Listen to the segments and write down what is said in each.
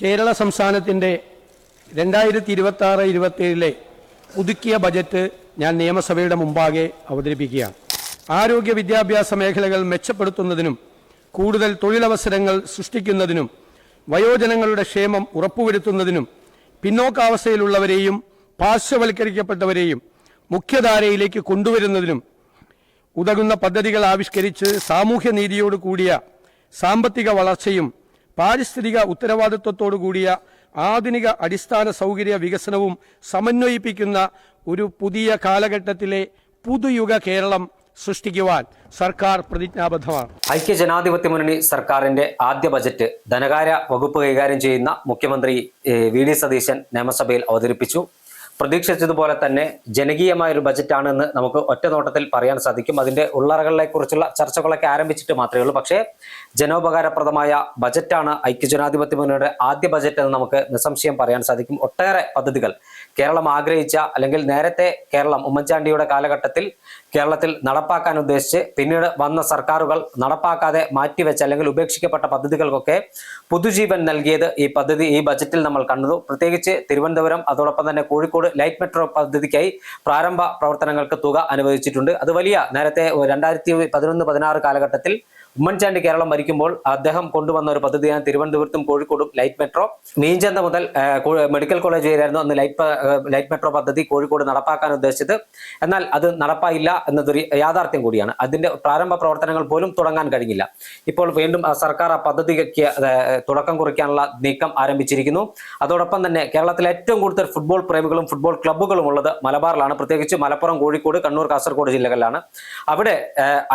കേരള സംസ്ഥാനത്തിൻ്റെ 2026-27 പുതുക്കിയ ബജറ്റ് ഞാൻ നിയമസഭയുടെ മുമ്പാകെ അവതരിപ്പിക്കുകയാണ്. ആരോഗ്യ വിദ്യാഭ്യാസ മേഖലകൾ മെച്ചപ്പെടുത്തുന്നതിനും കൂടുതൽ തൊഴിലവസരങ്ങൾ സൃഷ്ടിക്കുന്നതിനും വയോജനങ്ങളുടെ ക്ഷേമം ഉറപ്പുവരുത്തുന്നതിനും പിന്നോക്കാവസ്ഥയിലുള്ളവരെയും പാർശ്വവൽക്കരിക്കപ്പെട്ടവരെയും മുഖ്യധാരയിലേക്ക് കൊണ്ടുവരുന്നതിനും ഉതകുന്ന പദ്ധതികൾ ആവിഷ്കരിച്ച് സാമൂഹ്യനീതിയോട് കൂടിയ സാമ്പത്തിക വളർച്ചയും പാരിസ്ഥിതിക ഉത്തരവാദിത്വത്തോടു കൂടിയ ആധുനിക അടിസ്ഥാന സൗകര്യ വികസനവും സമന്വയിപ്പിക്കുന്ന ഒരു പുതിയ കാലഘട്ടത്തിലെ പുതുയുഗ കേരളം സൃഷ്ടിക്കുവാൻ സർക്കാർ പ്രതിജ്ഞാബദ്ധമാണ്. ഐക്യജനാധിപത്യ മുന്നണി സർക്കാരിന്റെ ആദ്യ ബജറ്റ് ധനകാര്യ വകുപ്പ് കൈകാര്യം ചെയ്യുന്ന മുഖ്യമന്ത്രി വി.ഡി. സതീശൻ നിയമസഭയിൽ അവതരിപ്പിച്ചു. പ്രതീക്ഷിച്ചതുപോലെ തന്നെ ജനകീയമായൊരു ബജറ്റാണെന്ന് നമുക്ക് ഒറ്റ നോട്ടത്തിൽ പറയാൻ സാധിക്കും. അതിൻ്റെ ഉള്ളറകളെ കുറിച്ചുള്ള ചർച്ചകളൊക്കെ ആരംഭിച്ചിട്ട് മാത്രമേ ഉള്ളൂ. പക്ഷേ ജനോപകാരപ്രദമായ ബജറ്റാണ് ഐക്യജനാധിപത്യ മുന്നണിയുടെ ആദ്യ ബജറ്റ് എന്ന് നമുക്ക് നിസ്സംശയം പറയാൻ സാധിക്കും. ഒട്ടേറെ പദ്ധതികൾ കേരളം ആഗ്രഹിച്ച അല്ലെങ്കിൽ നേരത്തെ കേരളം ഉമ്മൻചാണ്ടിയുടെ കാലഘട്ടത്തിൽ കേരളത്തിൽ നടപ്പാക്കാൻ ഉദ്ദേശിച്ച് പിന്നീട് വന്ന സർക്കാരുകൾ നടപ്പാക്കാതെ മാറ്റിവെച്ച അല്ലെങ്കിൽ ഉപേക്ഷിക്കപ്പെട്ട പദ്ധതികൾക്കൊക്കെ പുതുജീവൻ നൽകിയത് ഈ ബജറ്റിൽ നമ്മൾ കണ്ടു. പ്രത്യേകിച്ച് തിരുവനന്തപുരം അതോടൊപ്പം തന്നെ കോഴിക്കോട് ലൈറ്റ് മെട്രോ പദ്ധതിക്കായി പ്രാരംഭ പ്രവർത്തനങ്ങൾക്ക് തുക അനുവദിച്ചിട്ടുണ്ട്. അത് വലിയ നേരത്തെ 2011-16 കാലഘട്ടത്തിൽ ഉമ്മൻചാണ്ടി കേരളം ഭരിക്കുമ്പോൾ അദ്ദേഹം കൊണ്ടുവന്ന ഒരു പദ്ധതിയാണ് തിരുവനന്തപുരത്തും കോഴിക്കോടും ലൈറ്റ് മെട്രോ. മീഞ്ചന്ത മുതൽ മെഡിക്കൽ കോളേജ് വരെയായിരുന്നു അന്ന് ലൈറ്റ് മെട്രോ പദ്ധതി കോഴിക്കോട് നടപ്പാക്കാൻ ഉദ്ദേശിച്ചത്. എന്നാൽ അത് നടപ്പായില്ല എന്നതൊരു യാഥാർത്ഥ്യം കൂടിയാണ്. അതിന്റെ പ്രാരംഭ പ്രവർത്തനങ്ങൾ പോലും തുടങ്ങാൻ കഴിഞ്ഞില്ല. ഇപ്പോൾ വീണ്ടും സർക്കാർ ആ പദ്ധതിക്ക് തുടക്കം കുറിക്കാനുള്ള നീക്കം ആരംഭിച്ചിരിക്കുന്നു. അതോടൊപ്പം തന്നെ കേരളത്തിലെ ഏറ്റവും കൂടുതൽ ഫുട്ബോൾ പ്രേമികളും ഫുട്ബോൾ ക്ലബ്ബുകളും ഉള്ളത് മലബാറിലാണ്. പ്രത്യേകിച്ച് മലപ്പുറം, കോഴിക്കോട്, കണ്ണൂർ, കാസർഗോഡ് ജില്ലകളിലാണ്. അവിടെ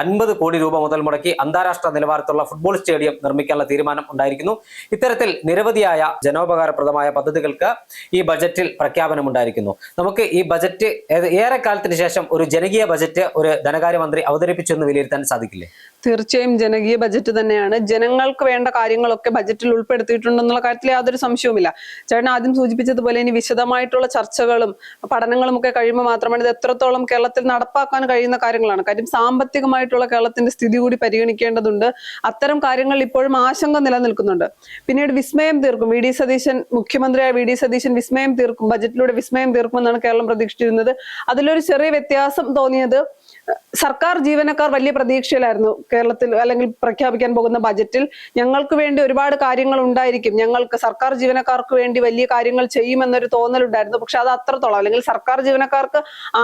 50 കോടി രൂപ മുതൽ മുടക്കി അന്താരാഷ്ട്ര നിലവാരത്തിലുള്ള ഫുട്ബോൾ സ്റ്റേഡിയം നിർമ്മിക്കാനുള്ള തീരുമാനം ഉണ്ടായിരിക്കുന്നു. ഇത്തരത്തിൽ നിരവധിയായ ജനോപകാരപ്രദമായ പദ്ധതികൾക്ക് ഈ ബജറ്റിൽ പ്രഖ്യാപനമുണ്ടായിരിക്കുന്നു. നമുക്ക് ഈ ബജറ്റ് ഏറെക്കാലത്തിന് ശേഷം ഒരു ജനകീയ ബജറ്റ് ഒരു ധനകാര്യമന്ത്രി അവതരിപ്പിച്ചു എന്ന് വിലയിരുത്താൻ സാധിക്കില്ലേ? തീർച്ചയായും ജനകീയ ബജറ്റ് തന്നെയാണ്. ജനങ്ങൾക്ക് വേണ്ട കാര്യങ്ങളൊക്കെ ബജറ്റിൽ ഉൾപ്പെടുത്തിയിട്ടുണ്ടെന്നുള്ള കാര്യത്തിൽ യാതൊരു സംശയവുമില്ല. ചേട്ടൻ ആദ്യം സൂചിപ്പിച്ചതുപോലെ ഇനി വിശദമായിട്ടുള്ള ചർച്ചകളും പഠനങ്ങളും ഒക്കെ കഴിയുമ്പോൾ മാത്രമാണ് ഇത് എത്രത്തോളം കേരളത്തിൽ നടപ്പാക്കാൻ കഴിയുന്ന കാര്യങ്ങളാണ്. കാര്യം സാമ്പത്തികമായിട്ടുള്ള കേരളത്തിന്റെ സ്ഥിതി കൂടി പരിഗണിക്കേണ്ടതുണ്ട്. അത്തരം കാര്യങ്ങൾ ഇപ്പോഴും ആശങ്ക നിലനിൽക്കുന്നുണ്ട്. പിന്നീട് വിസ്മയം തീർക്കും മുഖ്യമന്ത്രിയായ വി ഡി സതീശൻ വിസ്മയം തീർക്കും, ബജറ്റിലൂടെ വിസ്മയം തീർക്കുമെന്നാണ് കേരളം പ്രതീക്ഷിച്ചിരുന്നത്. അതിലൊരു ചെറിയ വ്യത്യാസം തോന്നിയത് സർക്കാർ ജീവനക്കാർ വലിയ പ്രതീക്ഷയിലായിരുന്നു കേരളത്തിൽ അല്ലെങ്കിൽ പ്രഖ്യാപിക്കാൻ പോകുന്ന ബജറ്റിൽ. ഞങ്ങൾക്ക് വേണ്ടി ഒരുപാട് കാര്യങ്ങൾ ഉണ്ടായിരിക്കും, ഞങ്ങൾക്ക് സർക്കാർ ജീവനക്കാർക്ക് വേണ്ടി വലിയ കാര്യങ്ങൾ ചെയ്യുമെന്നൊരു തോന്നലുണ്ടായിരുന്നു. പക്ഷെ അത് അത്രത്തോളം അല്ലെങ്കിൽ സർക്കാർ ജീവനക്കാർക്ക്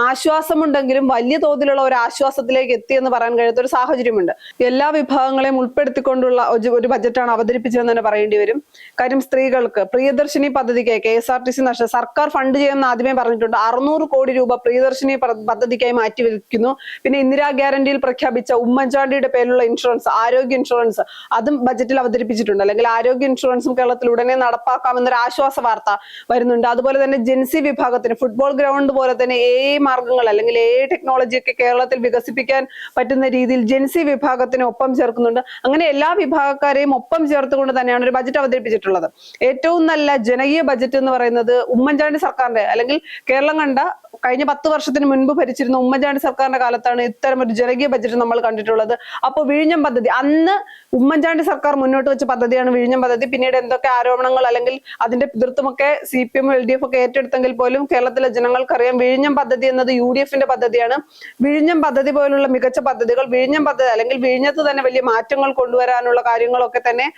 ആശ്വാസമുണ്ടെങ്കിലും വലിയ തോതിലുള്ള ഒരു ആശ്വാസത്തിലേക്ക് എത്തിയെന്ന് പറയാൻ കഴിയാത്ത ഒരു സാഹചര്യമുണ്ട്. എല്ലാ വിഭാഗങ്ങളെയും ഉൾപ്പെടുത്തിക്കൊണ്ടുള്ള ഒരു ബജറ്റാണ് അവതരിപ്പിച്ചതെന്ന് തന്നെ പറയേണ്ടി വരും. കാര്യം സ്ത്രീകൾക്ക് പ്രിയദർശിനി പദ്ധതിക്കായി KSRTC സർക്കാർ ഫണ്ട് ചെയ്യുമെന്ന് ആദ്യമേ പറഞ്ഞിട്ടുണ്ട്. 600 കോടി രൂപ പ്രിയദർശിനി പദ്ധതിക്കായി മാറ്റിവെക്കുന്നു. പിന്നെ ഇന്ദിരാ ഗ്യാരണ്ടിയിൽ പ്രഖ്യാപിച്ച ഉമ്മൻചാണ്ടിയുടെ പേരിലുള്ള ഇൻഷുറൻസ്, ആരോഗ്യ ഇൻഷുറൻസ്, അതും ബജറ്റിൽ അവതരിപ്പിച്ചിട്ടുണ്ട്. അല്ലെങ്കിൽ ആരോഗ്യ ഇൻഷുറൻസും കേരളത്തിൽ ഉടനെ നടപ്പാക്കാമെന്നൊരു ആശ്വാസ വാർത്ത വരുന്നുണ്ട്. അതുപോലെ തന്നെ ജെൻസി വിഭാഗത്തിന് ഫുട്ബോൾ ഗ്രൗണ്ട് പോലെ തന്നെ AI മാർഗങ്ങൾ അല്ലെങ്കിൽ AI ടെക്നോളജി ഒക്കെ കേരളത്തിൽ വികസിപ്പിക്കാൻ പറ്റുന്ന രീതിയിൽ ജെൻസി വിഭാഗത്തിന് ഒപ്പം ചേർക്കുന്നുണ്ട്. അങ്ങനെ എല്ലാ വിഭാഗക്കാരെയും ഒപ്പം ചേർത്തുകൊണ്ട് തന്നെയാണ് ഒരു ബജറ്റ് അവതരിപ്പിച്ചിട്ടുള്ളത്. ഏറ്റവും നല്ല ജനകീയ ബജറ്റ് എന്ന് പറയുന്നത് ഉമ്മൻചാണ്ടി സർക്കാരിന്റെ അല്ലെങ്കിൽ കേരളം കണ്ട കഴിഞ്ഞ 10 വർഷത്തിന് മുൻപ് ഭരിച്ചിരുന്ന ഉമ്മൻചാണ്ടി സർക്കാരിന്റെ കാലത്താണ് ഇത്തരം ഒരു ജനകീയ ബജറ്റ് നമ്മൾ കണ്ടിട്ടുള്ളത്. അപ്പോൾ വിഴിഞ്ഞം പദ്ധതി, അന്ന് ഉമ്മൻചാണ്ടി സർക്കാർ മുന്നോട്ട് വെച്ച പദ്ധതിയാണ് വിഴിഞ്ഞം പദ്ധതി. പിന്നീട് എന്തൊക്കെ ആരോപണങ്ങൾ അല്ലെങ്കിൽ അതിന്റെ പിതൃത്വമൊക്കെ CPM LDF ഒക്കെ ഏറ്റെടുത്തെങ്കിൽ പോലും കേരളത്തിലെ ജനങ്ങൾക്കറിയാം വിഴിഞ്ഞം പദ്ധതി എന്നത് UDFന്റെ പദ്ധതിയാണ്. വിഴിഞ്ഞം പദ്ധതി പോലുള്ള മികച്ച പദ്ധതികൾ വിഴിഞ്ഞം പദ്ധതി അല്ലെങ്കിൽ വിഴിഞ്ഞത്ത് തന്നെ വലിയ മാറ്റങ്ങൾ കൊണ്ടുവരാനുള്ള കാര്യങ്ങളൊക്കെ തന്നെ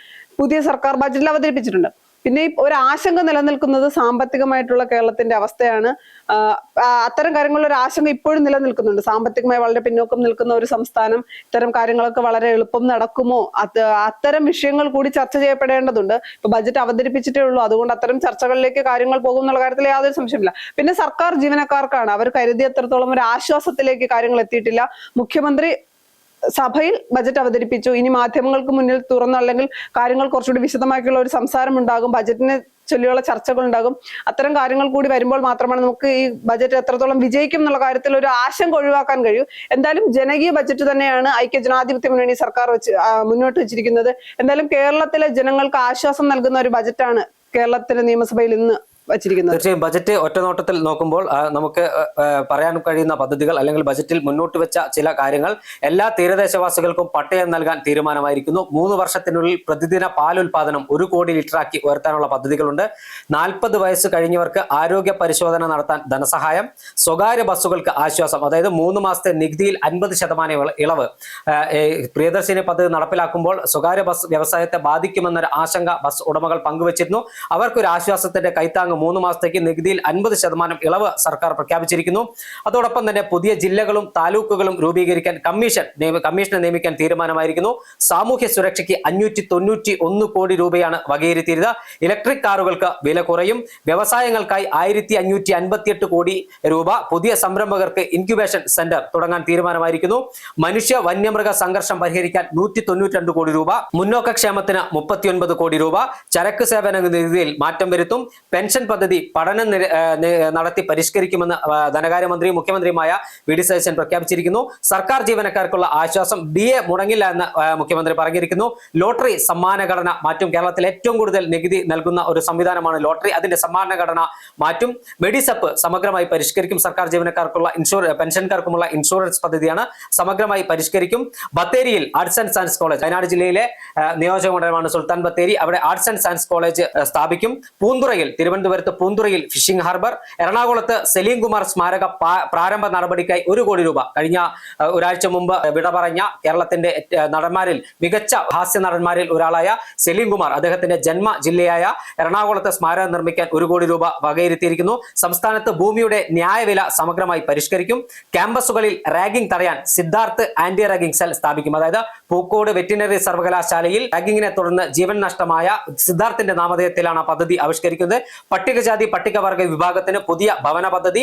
പുതിയ സർക്കാർ ബജറ്റിൽ അവതരിപ്പിച്ചിട്ടുണ്ട്. പിന്നെ ഒരു ആശങ്ക നിലനിൽക്കുന്നത് സാമ്പത്തികമായിട്ടുള്ള കേരളത്തിന്റെ അവസ്ഥയാണ്. അത്തരം കാര്യങ്ങളിൽ ഒരു ആശങ്ക ഇപ്പോഴും നിലനിൽക്കുന്നുണ്ട്. സാമ്പത്തികമായി വളരെ പിന്നോക്കം നിൽക്കുന്ന ഒരു സംസ്ഥാനം, ഇത്തരം കാര്യങ്ങളൊക്കെ വളരെ എളുപ്പം നടക്കുമോ? അത്തരം വിഷയങ്ങൾ കൂടി ചർച്ച ചെയ്യപ്പെടേണ്ടതുണ്ട്. ഇപ്പൊ ബജറ്റ് അവതരിപ്പിച്ചിട്ടേ ഉള്ളൂ, അതുകൊണ്ട് അത്തരം ചർച്ചകളിലേക്ക് കാര്യങ്ങൾ പോകും എന്നുള്ള കാര്യത്തിൽ യാതൊരു സംശയമില്ല. പിന്നെ സർക്കാർ ജീവനക്കാർക്കാണ് അവർ കരുതിയത്രത്തോളം ഒരു ആശ്വാസത്തിലേക്ക് കാര്യങ്ങൾ എത്തിയിട്ടില്ല. മുഖ്യമന്ത്രി സഭയിൽ ബജറ്റ് അവതരിപ്പിച്ചു. ഇനി മാധ്യമങ്ങൾക്ക് മുന്നിൽ തുറന്ന് അല്ലെങ്കിൽ കാര്യങ്ങൾ കുറച്ചുകൂടി വിശദമാക്കിയുള്ള ഒരു സംസാരം ഉണ്ടാകും, ബജറ്റിനെ ചൊല്ലിയുള്ള ചർച്ചകൾ ഉണ്ടാകും. അത്തരം കാര്യങ്ങൾ കൂടി വരുമ്പോൾ മാത്രമാണ് നമുക്ക് ഈ ബജറ്റ് എത്രത്തോളം വിജയിക്കും എന്നുള്ള കാര്യത്തിൽ ഒരു ആശങ്ക ഒഴിവാക്കാൻ കഴിയൂ. എന്തായാലും ജനകീയ ബജറ്റ് തന്നെയാണ് ഐക്യജനാധിപത്യ മുന്നണി സർക്കാർ മുന്നോട്ട് വെച്ചിരിക്കുന്നത്. എന്തായാലും കേരളത്തിലെ ജനങ്ങൾക്ക് ആശ്വാസം നൽകുന്ന ഒരു ബജറ്റാണ് കേരളത്തിലെ നിയമസഭയിൽ ഇന്ന് വച്ചിരിക്കുന്നത്. തീർച്ചയായും ബജറ്റ് ഒറ്റനോട്ടത്തിൽ നോക്കുമ്പോൾ നമുക്ക് പറയാൻ കഴിയുന്ന പദ്ധതികൾ അല്ലെങ്കിൽ ബജറ്റിൽ മുന്നോട്ട് വെച്ച ചില കാര്യങ്ങൾ എല്ലാ തീരദേശവാസികൾക്കും പട്ടയം നൽകാൻ തീരുമാനമായിരിക്കുന്നു. 3 വർഷത്തിനുള്ളിൽ പ്രതിദിന പാലുൽപാദനം 1 കോടി ലിറ്ററാക്കി ഉയർത്താനുള്ള പദ്ധതികളുണ്ട്. 40 വയസ്സ് കഴിഞ്ഞവർക്ക് ആരോഗ്യ പരിശോധന നടത്താൻ ധനസഹായം, സ്വകാര്യ ബസ്സുകൾക്ക് ആശ്വാസം, അതായത് 3 മാസത്തെ നികുതിയിൽ 50% ഇളവ്. പ്രിയദർശിനി പദ്ധതി നടപ്പിലാക്കുമ്പോൾ സ്വകാര്യ ബസ് വ്യവസായത്തെ ബാധിക്കുമെന്നൊരു ആശങ്ക ബസ് ഉടമകൾ പങ്കുവച്ചിരുന്നു. അവർക്കൊരു ആശ്വാസത്തിന്റെ കൈത്താങ് 3 മാസത്തേക്ക് നികുതിയിൽ 50% ഇളവ് സർക്കാർ പ്രഖ്യാപിച്ചിരിക്കുന്നു. അതോടൊപ്പം തന്നെ പുതിയ ജില്ലകളും താലൂക്കുകളും രൂപീകരിക്കാൻ കമ്മീഷനെ നിയമിക്കാൻ തീരുമാനമായിരിക്കുന്നു. സാമൂഹ്യ സുരക്ഷയ്ക്ക് 591 കോടി രൂപയാണ് വകയിരുത്തിയത്. ഇലക്ട്രിക് കാറുകൾക്ക് വില കുറയും. വ്യവസായങ്ങൾക്കായി 1558 കോടി രൂപ. പുതിയ സംരംഭകർക്ക് ഇൻക്യുബേഷൻ സെന്റർ തുടങ്ങാൻ തീരുമാനമായിരിക്കുന്നു. മനുഷ്യ വന്യമൃഗ സംഘർഷം പരിഹരിക്കാൻ 192 കോടി രൂപ. മുന്നോക്കക്ഷേമത്തിന് 39 കോടി രൂപ. ചരക്ക് സേവന നികുതിയിൽ മാറ്റം വരുത്തും. പെൻഷൻ പദ്ധതി പഠനം നടത്തി പരിഷ്കരിക്കുമെന്ന് ധനകാര്യമന്ത്രിയും മുഖ്യമന്ത്രിയുമായ വി.ഡി. സതീശൻ പ്രഖ്യാപിച്ചിരിക്കുന്നു. സർക്കാർ ജീവനക്കാർക്കുള്ള ആശ്വാസം DA മുടങ്ങില്ല എന്ന് മുഖ്യമന്ത്രി പറഞ്ഞിരിക്കുന്നു. ലോട്ടറി സമ്മാനഘടന മാറ്റും. കേരളത്തിൽ ഏറ്റവും കൂടുതൽ നികുതി നൽകുന്ന ഒരു സംവിധാനമാണ് ലോട്ടറി. അതിന്റെ സമ്മാനഘടന മാറ്റും. മെഡിസപ്പ് സമഗ്രമായി പരിഷ്കരിക്കും. സർക്കാർ ജീവനക്കാർക്കുള്ള പെൻഷൻകാർക്കുമുള്ള ഇൻഷുറൻസ് പദ്ധതിയാണ് സമഗ്രമായി പരിഷ്കരിക്കും. ബത്തേരിയിൽ arts and science college, Wayanad ജില്ലയിലെ നിയോജകമണ്ഡലമാണ് സുൽത്താൻ ബത്തേരി, അവിടെ ആർട്സ് ആൻഡ് സയൻസ് കോളേജ് സ്ഥാപിക്കും. പൂന്തുറയിൽ, തിരുവനന്തപുരത്ത് പൂന്തുറയിൽ ഫിഷിംഗ് ഹാർബർ. എറണാകുളത്ത് സലീം കുമാർ സ്മാരക പ്രാരംഭ നടപടിക്കായി 1 കോടി രൂപ. കഴിഞ്ഞ ഒരാഴ്ച മുമ്പ് വിട പറഞ്ഞ കേരളത്തിന്റെ നടന്മാരിൽ മികച്ച ഹാസ്യ നടന്മാരിൽ ഒരാളായ സലീം കുമാർ, അദ്ദേഹത്തിന്റെ ജന്മ ജില്ലയായ എറണാകുളത്ത് സ്മാരകം നിർമ്മിക്കാൻ 1 കോടി രൂപ വകയിരുത്തിയിരിക്കുന്നു. സംസ്ഥാനത്ത് ഭൂമിയുടെ ന്യായവില സമഗ്രമായി പരിഷ്കരിക്കും. ക്യാമ്പസുകളിൽ റാഗിംഗ് തടയാൻ സിദ്ധാർത്ഥ് ആന്റി റാഗിംഗ് സെൽ സ്ഥാപിക്കും. അതായത് പൂക്കോട് വെറ്റിനറി സർവകലാശാലയിൽ റാഗിങ്ങിനെ തുടർന്ന് ജീവൻ നഷ്ടമായ സിദ്ധാർത്ഥിന്റെ നാമധേയത്തിലാണ് പദ്ധതി ആവിഷ്കരിക്കുന്നത്. പട്ടികജാതി പട്ടികവർഗ വിഭാഗത്തിന് പുതിയ ഭവന പദ്ധതി.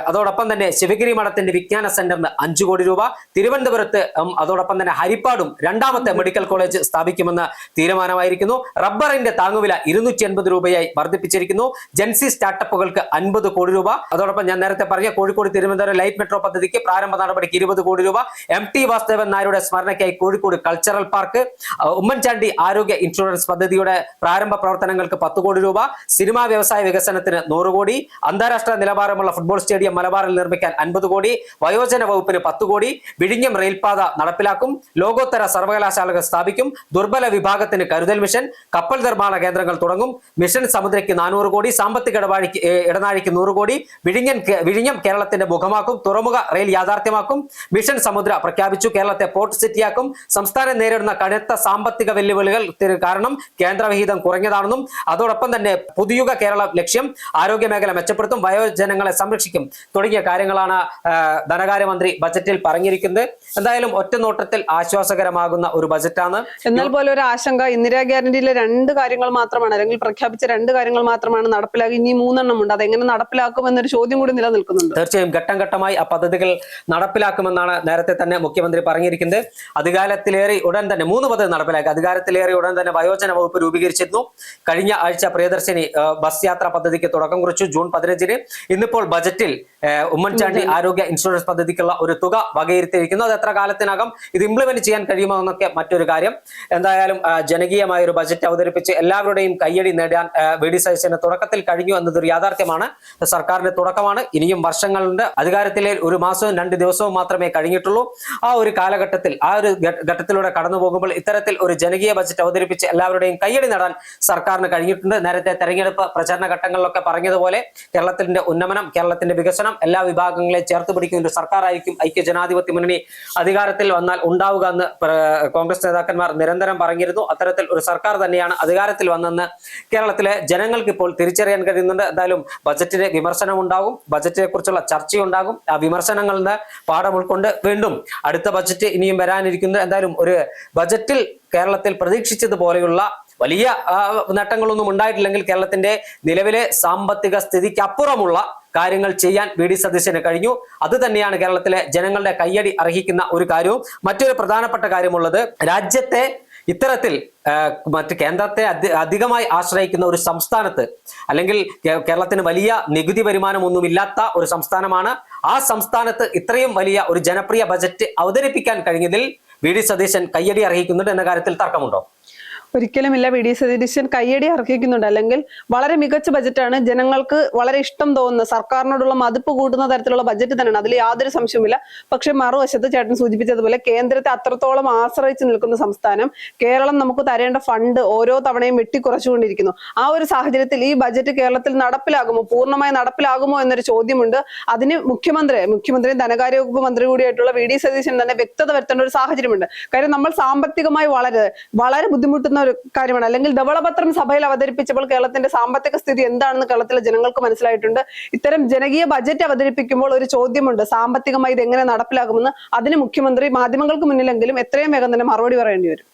അതോടൊപ്പം തന്നെ ശിവഗിരി മഠത്തിന്റെ വിജ്ഞാന സെന്ററിന് 5 കോടി രൂപ. തിരുവനന്തപുരത്ത് അതോടൊപ്പം തന്നെ ഹരിപ്പാടും 2ാമത്തെ മെഡിക്കൽ കോളേജ് സ്ഥാപിക്കുമെന്ന് തീരുമാനമായിരിക്കുന്നു. റബ്ബറിന്റെ താങ്ങുവില 280 രൂപയായി വർദ്ധിപ്പിച്ചിരിക്കുന്നു. ജൻസി സ്റ്റാർട്ടപ്പുകൾക്ക് 50 കോടി രൂപ. അതോടൊപ്പം ഞാൻ നേരത്തെ പറഞ്ഞ കോഴിക്കോട് തിരുവനന്തപുരം ലൈറ്റ് മെട്രോ പദ്ധതിക്ക് പ്രാരംഭ നടപടിക്ക് 20 കോടി രൂപ. MT വാസുദേവൻ നായരുടെ സ്മരണയ്ക്കായി കോഴിക്കോട് കൾച്ചറൽ പാർക്ക്. ഉമ്മൻചാണ്ടി ആരോഗ്യ ഇൻഷുറൻസ് പദ്ധതിയുടെ പ്രാരംഭ പ്രവർത്തനങ്ങൾക്ക് 10 കോടി രൂപ. സിനിമാ വ്യവസായ വികസനത്തിന് 100 കോടി. അന്താരാഷ്ട്ര നിലവാരമുള്ള ഫുട്ബോൾ സ്റ്റേഡിയം മലബാറിൽ നിർമ്മിക്കാൻ 50 കോടി. വയോജന വകുപ്പിന് 10 കോടി. വിഴിഞ്ഞം റെയിൽപാത നടപ്പിലാക്കും. ലോകോത്തര സർവകലാശാലകൾ സ്ഥാപിക്കും. ദുർബല വിഭാഗത്തിന് കരുതൽ മിഷൻ. കപ്പൽ നിർമ്മാണ കേന്ദ്രങ്ങൾ തുടങ്ങും. മിഷൻ സമുദ്രയ്ക്ക് 400 കോടി. സാമ്പത്തിക ഇടനാഴിക്ക് 100 കോടി. വിഴിഞ്ഞം കേരളത്തിന്റെ മുഖമാക്കും. തുറമുഖ റെയിൽ യാഥാർത്ഥ്യമാക്കും. മിഷൻ സമുദ്ര പ്രഖ്യാപിച്ചു. കേരളത്തെ പോർട്ട് സിറ്റിയാക്കും. സംസ്ഥാനം നേരിടുന്ന കടുത്ത സാമ്പത്തിക വെല്ലുവിളികൾ കാരണം കേന്ദ്രവിഹിതം കുറഞ്ഞതാണെന്നും അതോടൊപ്പം തന്നെ പുതുയുഗ കേരള ലക്ഷ്യം. ആരോഗ്യ മേഖല മെച്ചപ്പെടുത്തും. വയോജനങ്ങളെ സംരക്ഷിക്കും തുടങ്ങിയ കാര്യങ്ങളാണ് ധനകാര്യമന്ത്രി ബജറ്റിൽ പറഞ്ഞിരിക്കുന്നത്. എന്തായാലും ഒറ്റനോട്ടത്തിൽ ആശ്വാസകരമാകുന്ന ഒരു ബജറ്റാണ്. എന്നാൽ പോലെ ഒരു ആശങ്ക, ഇന്ദിരാ ഗ്യാരണ്ടിയിലെ 2 കാര്യങ്ങൾ മാത്രമാണ്, അല്ലെങ്കിൽ പ്രഖ്യാപിച്ച 2 കാര്യങ്ങൾ മാത്രമാണ് നടപ്പിലാക്കി. ഇനി 3 ഉണ്ട്. അതെങ്ങനെ നടപ്പിലാക്കും എന്നൊരു ചോദ്യം കൂടി നിലനിൽക്കുന്നുണ്ട്. തീർച്ചയായും ഘട്ടം ഘട്ടമായി ആ പദ്ധതികൾ നടപ്പിലാക്കുമെന്നാണ് നേരത്തെ തന്നെ മുഖ്യമന്ത്രി പറഞ്ഞിരിക്കുന്നത്. അധികാരത്തിലേറി ഉടൻ തന്നെ 3 പദ്ധതി നടപ്പിലാക്കി. അധികാരത്തിലേറി ഉടൻ തന്നെ വയോജന വകുപ്പ് രൂപീകരിച്ചിരുന്നു. കഴിഞ്ഞ ആഴ്ച പ്രിയദർശിനി ബസ് യാത്രാ പദ്ധതിക്ക് തുടക്കം കുറിച്ചു, ജൂൺ 15-ന്. ഇന്നിപ്പോൾ ബജറ്റിൽ ഉമ്മൻചാണ്ടി ആരോഗ്യ ഇൻഷുറൻസ് പദ്ധതിക്കുള്ള ഒരു തുക വകയിരുത്തിയിരിക്കുന്നു. അത് എത്ര കാലത്തിനകം ഇത് ഇംപ്ലിമെന്റ് ചെയ്യാൻ കഴിയുമോ എന്നൊക്കെ മറ്റൊരു കാര്യം. എന്തായാലും ജനകീയമായ ഒരു ബജറ്റ് അവതരിപ്പിച്ച് എല്ലാവരുടെയും കയ്യടി നേടാൻ വി.ഡി. സതീശന് തുടക്കത്തിൽ കഴിഞ്ഞു എന്നതൊരു യാഥാർത്ഥ്യമാണ്. സർക്കാരിന്റെ തുടക്കമാണ്. ഇനിയും വർഷങ്ങളുണ്ട്. അധികാരത്തിലെ 1 മാസവും 2 ദിവസവും മാത്രമേ കഴിഞ്ഞിട്ടുള്ളൂ. ആ ഒരു കാലഘട്ടത്തിൽ, ആ ഒരു ഘട്ടത്തിലൂടെ കടന്നു പോകുമ്പോൾ ഇത്തരത്തിൽ ഒരു ജനകീയ ബജറ്റ് അവതരിപ്പിച്ച് എല്ലാവരുടെയും കയ്യടി നേടാൻ സർക്കാരിന് കഴിഞ്ഞിട്ടുണ്ട്. നേരത്തെ തെരഞ്ഞെടുപ്പ് പ്രചരണ ഘട്ടങ്ങളിലൊക്കെ പറഞ്ഞതുപോലെ കേരളത്തിന്റെ ഉന്നമനം, കേരളത്തിന്റെ വികസനം, എല്ലാ വിഭാഗങ്ങളെ ചേർത്ത് പിടിക്കുന്ന ഒരു സർക്കാരായിരിക്കും ഐക്യ ജനാധിപത്യ മുന്നണി അധികാരത്തിൽ വന്നാൽ ഉണ്ടാവുക എന്ന് കോൺഗ്രസ് നേതാക്കന്മാർ നിരന്തരം പറഞ്ഞിരുന്നു. അത്തരത്തിൽ ഒരു സർക്കാർ തന്നെയാണ് അധികാരത്തിൽ വന്നെന്ന് കേരളത്തിലെ ജനങ്ങൾക്ക് ഇപ്പോൾ തിരിച്ചറിയാൻ കഴിയുന്നുണ്ട്. എന്തായാലും ബജറ്റിന് വിമർശനം ഉണ്ടാകും, ബജറ്റിനെ കുറിച്ചുള്ള ചർച്ചയുണ്ടാകും. ആ വിമർശനങ്ങളിൽ നിന്ന് പാഠം ഉൾക്കൊണ്ട് വീണ്ടും അടുത്ത ബജറ്റ് ഇനിയും വരാനിരിക്കുന്നത്. എന്തായാലും ഒരു ബജറ്റിൽ കേരളത്തിൽ പ്രതീക്ഷിച്ചതുപോലെയുള്ള വലിയ നേട്ടങ്ങളൊന്നും ഉണ്ടായിട്ടില്ലെങ്കിൽ കേരളത്തിന്റെ നിലവിലെ സാമ്പത്തിക സ്ഥിതിക്ക് അപ്പുറമുള്ള കാര്യങ്ങൾ ചെയ്യാൻ വി.ഡി. സതീശന് കഴിഞ്ഞു. അത് തന്നെയാണ് കേരളത്തിലെ ജനങ്ങളുടെ കയ്യടി അർഹിക്കുന്ന ഒരു കാര്യവും. മറ്റൊരു പ്രധാനപ്പെട്ട കാര്യമുള്ളത്, രാജ്യത്തെ ഇത്തരത്തിൽ മറ്റ് കേന്ദ്രത്തെ അധികമായി ആശ്രയിക്കുന്ന ഒരു സംസ്ഥാനത്ത്, അല്ലെങ്കിൽ കേരളത്തിന് വലിയ നികുതി വരുമാനമൊന്നുമില്ലാത്ത ഒരു സംസ്ഥാനമാണ്. ആ സംസ്ഥാനത്ത് ഇത്രയും വലിയ ഒരു ജനപ്രിയ ബജറ്റ് അവതരിപ്പിക്കാൻ കഴിഞ്ഞതിൽ വി.ഡി. സതീശൻ കയ്യടി അർഹിക്കുന്നുണ്ട് എന്ന കാര്യത്തിൽ തർക്കമുണ്ടോ? ഒരിക്കലുമില്ല. വി ഡി സതീശൻ കയ്യടി അർഹിക്കുന്നുണ്ട്. അല്ലെങ്കിൽ വളരെ മികച്ച ബജറ്റാണ്, ജനങ്ങൾക്ക് വളരെ ഇഷ്ടം തോന്നുന്ന, സർക്കാരിനോടുള്ള മതിപ്പ് കൂട്ടുന്ന തരത്തിലുള്ള ബജറ്റ് തന്നെയാണ്, അതിൽ യാതൊരു സംശയവുമില്ല. പക്ഷെ മറുവശത്ത് ചേട്ടൻ സൂചിപ്പിച്ചതുപോലെ കേന്ദ്രത്തെ അത്രത്തോളം ആശ്രയിച്ച് നിൽക്കുന്ന സംസ്ഥാനം, കേരളം നമുക്ക് തരേണ്ട ഫണ്ട് ഓരോ തവണയും വെട്ടിക്കുറച്ചുകൊണ്ടിരിക്കുന്നു. ആ ഒരു സാഹചര്യത്തിൽ ഈ ബജറ്റ് കേരളത്തിൽ നടപ്പിലാകുമോ, പൂർണ്ണമായി നടപ്പിലാകുമോ എന്നൊരു ചോദ്യമുണ്ട്. അതിന് മുഖ്യമന്ത്രി ധനകാര്യ വകുപ്പ് മന്ത്രി കൂടിയായിട്ടുള്ള വി ഡി സതീശൻ തന്നെ വ്യക്തത വരുത്തേണ്ട ഒരു സാഹചര്യമുണ്ട്. കാര്യം നമ്മൾ സാമ്പത്തികമായി വളരെ ബുദ്ധിമുട്ടുന്ന ഒരു കാര്യമാണ്. അല്ലെങ്കിൽ ധവളപത്രം സഭയിൽ അവതരിപ്പിച്ചപ്പോൾ കേരളത്തിന്റെ സാമ്പത്തിക സ്ഥിതി എന്താണെന്ന് കേരളത്തിലെ ജനങ്ങൾക്ക് മനസ്സിലായിട്ടുണ്ട്. ഇത്തരം ജനകീയ ബജറ്റ് അവതരിപ്പിക്കുമ്പോൾ ഒരു ചോദ്യമുണ്ട്, സാമ്പത്തികമായി ഇത് എങ്ങനെ നടപ്പിലാകുമെന്ന്. അതിന് മുഖ്യമന്ത്രി മാധ്യമങ്ങൾക്ക് മുന്നിലെങ്കിലും എത്രയും വേഗം തന്നെ മറുപടി പറയേണ്ടി വരും.